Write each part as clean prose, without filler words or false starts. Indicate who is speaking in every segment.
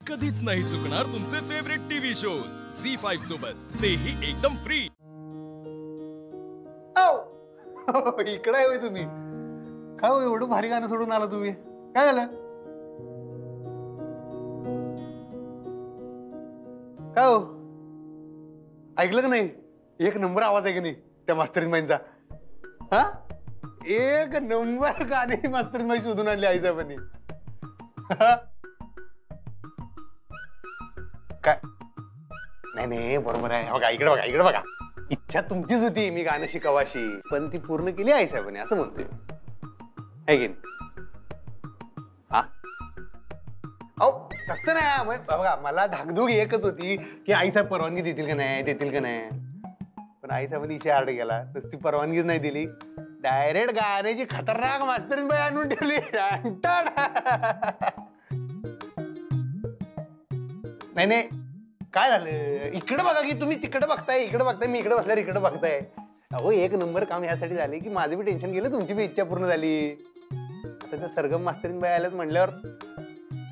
Speaker 1: कधीच नाही चुकणार तुमचे फेवरेट टीव्ही शोज झी5 सोबत, तेही एकदम फ्री.
Speaker 2: इकडे आहे तुम्ही? काय हो एवढं भारी गाणं सोडून आला तुम्ही? काय झालं? काय हो ऐकलं का नाही? एक नंबर आवाज आहे की नाही त्या मास्तरीन बाईंचा? हा, एक नंबर गाणे मास्तरीन बाई शोधून आणली आईसाहेबांनी. काय नाही नाही, बरोबर आहे. बघा इकडे बघा, इकडे बघा. इच्छा तुमचीच होती मी गाणं शिकावाशी, पण ती पूर्ण केली आईसाहेबांनी, असं म्हणतोय आहे की नाही? हा अहो तसं नाही. बघा मला धाकधूक एकच होती की आईसाहेब परवानगी देतील का नाही, देतील का नाही. पण आईसाहेबांनी इशे हार्ड केला, नुसती परवानगीच नाही दिली, डायरेक्ट गाण्याची खतरनाक मास्तरीन बाई आणून ठेवली. नाही नाही, काय झालं? इकडे बघा की तुम्ही तिकडे बघताय, इकडे बघताय, मी इकडे बसल्यावर इकडे बघताय. अहो एक नंबर काम ह्यासाठी झाले की माझं बी टेन्शन गेलं, तुमची बी इच्छा पूर्ण झाली. आता त्या सरगम मास्तरीन बाई आल्यात म्हणल्यावर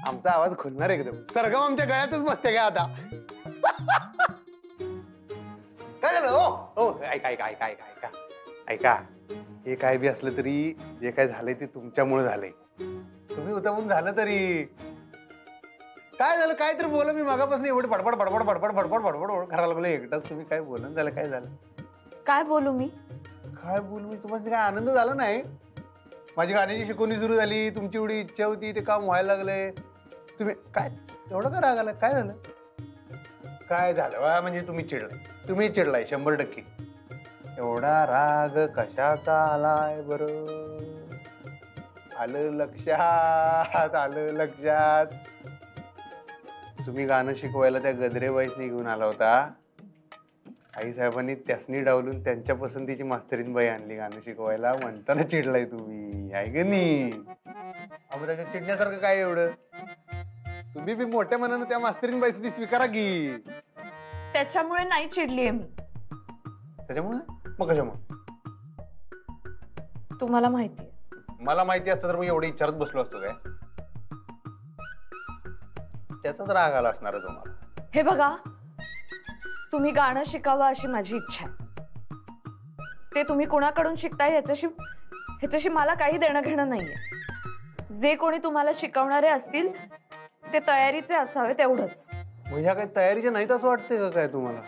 Speaker 2: आमचा आवाज खुलणार एकदम. सरगम आमच्या गळ्यातच बसते का आता? काय झालं? हो ऐका ऐका ऐका ऐका ऐका ऐका, हे काय बी असलं तरी जे काय झालंय ते तुमच्यामुळे झालंय. तुम्ही होता म्हणून झालं तरी. काय झालं? काय तर बोला. मी मागापासून एवढे बडबड बडबड बडबड बडबड बडबड करायला लागलो एकटाच. तुम्ही काय बोला झालं? काय झालं? काय बोलू मी? काय बोलू मी? तुम्हाला काय आनंद झाला नाही? माझी गाण्याची शिकवणी सुरू झाली, तुमची एवढी इच्छा होती, ते काम व्हायला लागलंय. तुम्ही काय एवढं का राग आला? काय झालं? काय झालं म्हणजे तुम्ही चिडलाय? तुम्ही चिडलाय 100%. एवढा राग कशाचा आलाय बरं? आलं लक्षात, आलं लक्षात. तुम्ही गाणं शिकवायला त्या गजरेबाईसनी घेऊन आला होता. आईसाहेबांनी त्यासनी डावलून त्यांच्या पसंतीची मास्तरीन बाई आणली गाणं शिकवायला, म्हणताना चिडलाय तुम्ही, आहे की नाही? अहो त्याच्यात चिडण्यासारखं काय एवढं? तुम्ही बी मोठ्या मनानं त्या मास्तरीन बाईसनी स्वीकारा की.
Speaker 3: त्याच्यामुळे नाही चिडलीये मी.
Speaker 2: त्याच्यामुळे? मग कशामुळे?
Speaker 3: तुम्हाला माहितीये.
Speaker 2: मला माहिती असतं तर मी एवढी विचारत बसलो असतो काय? त्याचाच राग आला असणार आहे तुम्हाला.
Speaker 3: हे बघा, तुम्ही गाणं शिकावं अशी माझी इच्छा आहे. ते तुम्ही कोणाकडून शिकताय ह्याच्याशी मला काही देणं घेणं नाहीये. जे कोणी तुम्हाला शिकवणारे असतील ते तयारीचे असावे, तेवढंच.
Speaker 2: ह्या काही तयारीच्या नाहीत असं वाटतंय का काय तुम्हाला?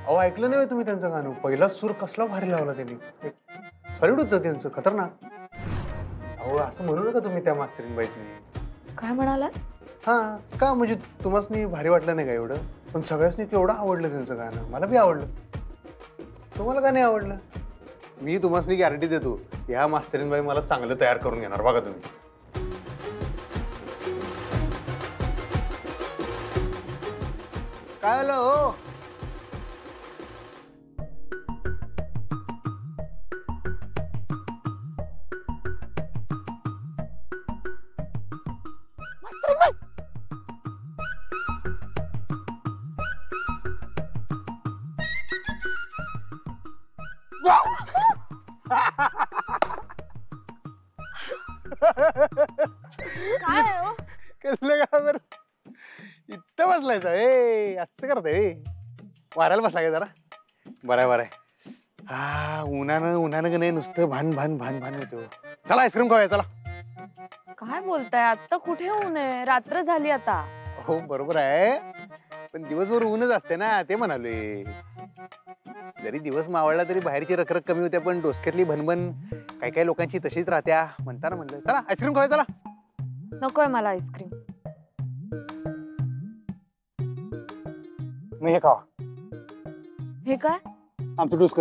Speaker 2: अहो ऐकलं नाही तुम्ही त्यांचं गाणं? पहिला सूर कसला भारी लावला त्यांनी, सॉलिड होतं त्यांचं, खतरनाक. अहो असं म्हणू नका तुम्ही त्या मास्तरीन बाईसनी.
Speaker 3: काय म्हणाला?
Speaker 2: हा का म्हणजे तुम्हाला भारी वाटलं नाही का एवढं? पण सगळ्यांनी केवढं आवडलं त्यांचं गाणं. मला बी आवडलं. तुम्हाला का नाही आवडलं? मी तुम्हाला गॅरंटी देतो, ह्या मास्तरीन बाई मला चांगलं तयार करून घेणार बघा तुम्ही. काय आलं हो?
Speaker 3: काय हो?
Speaker 2: कसलं का बरं? इथं बसलायचा असं करतंय? वारायला बसला का जरा? बरं बरं. हा उन्हानं का नाही नुसतं भान भान भान भान होतो. चला आईस्क्रीम खाऊया चला.
Speaker 3: काय बोलताय? आता कुठे ऊन आहे? रात्र झाली आता.
Speaker 2: हो बरोबर आहे, पण दिवसभर ऊनच असते ना, ते म्हणालोय. जरी दिवस मावळला तरी बाहेरची रखरख कमी होत्या, पण डोसक्यातली भनभन काही काही लोकांची तशीच राहत्या. म्हणताना म्हणलं चला आईस्क्रीम खाऊया चला.
Speaker 3: नकोय मला आईस्क्रीम.
Speaker 2: मग हे खावा.
Speaker 3: हे काय?
Speaker 2: आमचं डोसक.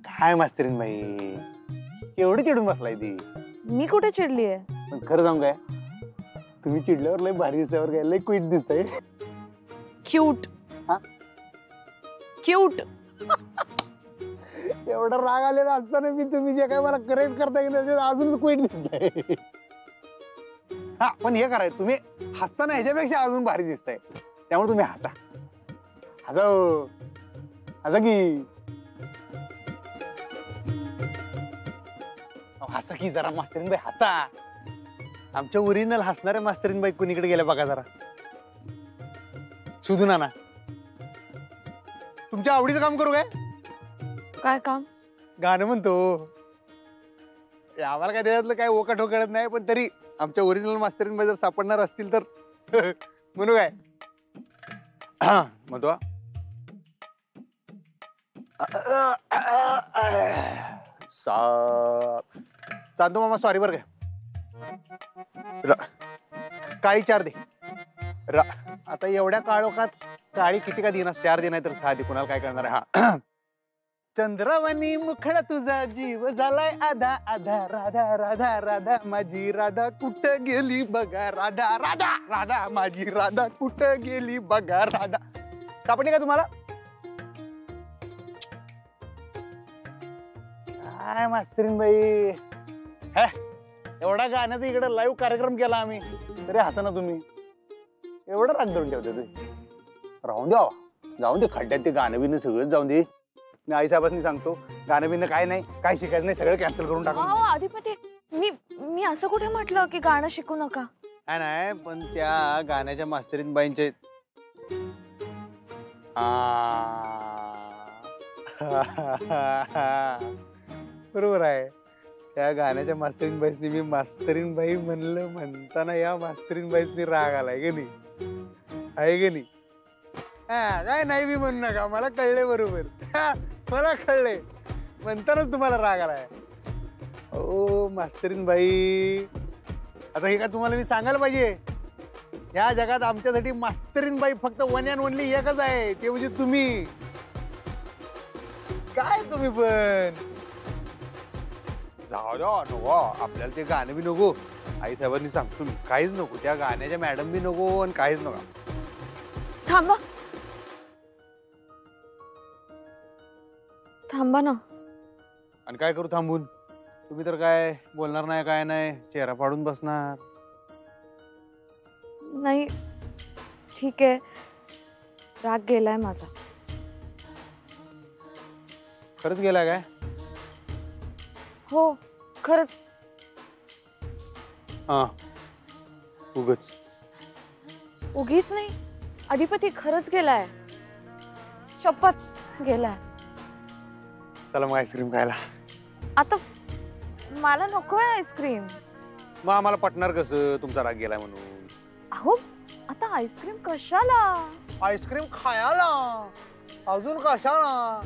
Speaker 2: काय मास्तरीन बाई एवढी चिडून बसलाय ती?
Speaker 3: मी कुठे चिडलीये?
Speaker 2: पण खरं सांगू काय, तुम्ही चिडल्यावर लय भारी दिसावर काय लय क्यूट दिसतंय.
Speaker 3: क्यूट?
Speaker 2: हा
Speaker 3: क्यूट.
Speaker 2: एवढा राग आलेला असताना मी तुम्ही जे काय मला करेक्ट करता येईल अजून क्यूट दिसतंय. हा पण हे करायचं, तुम्ही हसताना ह्याच्यापेक्षा अजून भारी दिसतंय. त्यामुळे तुम्ही हसा हसा हसा की हसा की जरा मास्तरीन बाई हसा. आमच्या ओरिजिनल हसणाऱ्या मास्तरीनबाई कुणीकडे गेल्या बघा जरा. सुधू नाना, तुमच्या आवडीचं काम करू काय?
Speaker 3: काय काम?
Speaker 2: गाणं म्हणतो. आम्हाला काय त्याच्यातलं काय ओकाठो कळत नाही, पण तरी आमच्या ओरिजिनल मास्तरीनबाई जर सापडणार असतील तर म्हणू काय? म्हणतो चांदू मामा सॉरी बर काय. काळी 4 दे. आता एवढ्या काळोखात काळी किती का दिनास 4 दे नाही तर 6 दे, कुणाला काय करणार आहे. हा चंद्रावणी मुखडा तुझा जीव झालाय आधा आधा. राधा राधा राधा माझी राधा कुठं गेली बघा. राधा राधा राधा माझी राधा कुठं गेली बघा. राधा सापडली का तुम्हाला? काय मास्तरीनबाई, एवढा गाण्याचा इकडे लाईव्ह कार्यक्रम केला आम्ही तरी हसा ना तुम्ही. एवढं राग धरून ठेवते तुम्ही. राहून द्या, जाऊन दे खड्ड्यात ते गाणं बिणं सगळं जाऊन दे. मी आईसाहेबांनी सांगतो गाणं बिणं काय नाही, काय शिकायचं नाही, सगळं कॅन्सल करून टाकू.
Speaker 3: अधिपती, मी असं कुठे म्हटलं की गाणं शिकू नका.
Speaker 2: नाही, पण त्या गाण्याच्या मास्तरीनबाईंचे बरोबर आहे. त्या गाण्याच्या मास्तरीनबाईसनी मी मास्तरीनबाई म्हणलं म्हणताना या मास्तरीनबाईसनी राग आलाय गे नाही, आहे गे नाही. काय नाही मी म्हणू नका, मला कळले बरोबर. मला कळले म्हणतानाच तुम्हाला राग आलाय. ओ मास्तरीनबाई, आता हे का तुम्हाला मी सांगायला पाहिजे? या जगात आमच्यासाठी मास्तरीनबाई फक्त वन अँड ओनली एकच आहे, ते म्हणजे तुम्ही. काय तुम्ही पण जाऊ द्या, नको आपल्याला ते गाणं बी नको. आई साहेबांनी सांगतो मी काहीच नको, त्या गाण्याच्या मॅडम बी नको आणि काहीच नको.
Speaker 3: थांबा थांबा ना.
Speaker 2: आणि काय करू थांबून? तुम्ही तर काय बोलणार नाही, काय नाही, चेहरा फाडून बसणार.
Speaker 3: नाही ठीक आहे, राग गेलाय माझा.
Speaker 2: खरंच गेलाय काय?
Speaker 3: हो खरंच.
Speaker 2: हा उगच
Speaker 3: उगीच नाही अधिपती, खरंच गेलाय, शपथ गेलाय.
Speaker 2: चला मग आईस्क्रीम खायला.
Speaker 3: आता मला नकोय आईस्क्रीम.
Speaker 2: मग आम्हाला पटणार कसं तुमचा राग गेलाय म्हणून?
Speaker 3: अहो आता आईस्क्रीम कशाला?
Speaker 2: आईस्क्रीम खायला, अजून कशाला?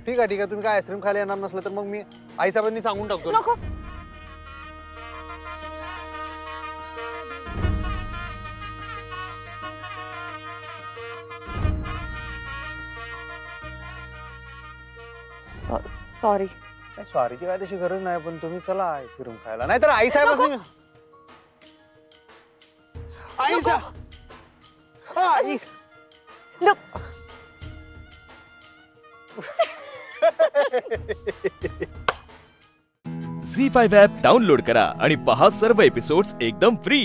Speaker 2: ठीक आहे ठीक आहे, तुम्ही काय आईस्क्रीम खायला येणार नसलं तर मग मी आई साहेबांनी सांगून टाकतो.
Speaker 3: नको. सॉरी.
Speaker 2: सॉरीची काय तशी गरज नाही, पण तुम्ही चला आईस्क्रीम खायला. नाही तर आई साहेब
Speaker 1: झी5 ॲप डाउनलोड करा आणि पहा सर्व एपिसोड्स एकदम फ्री.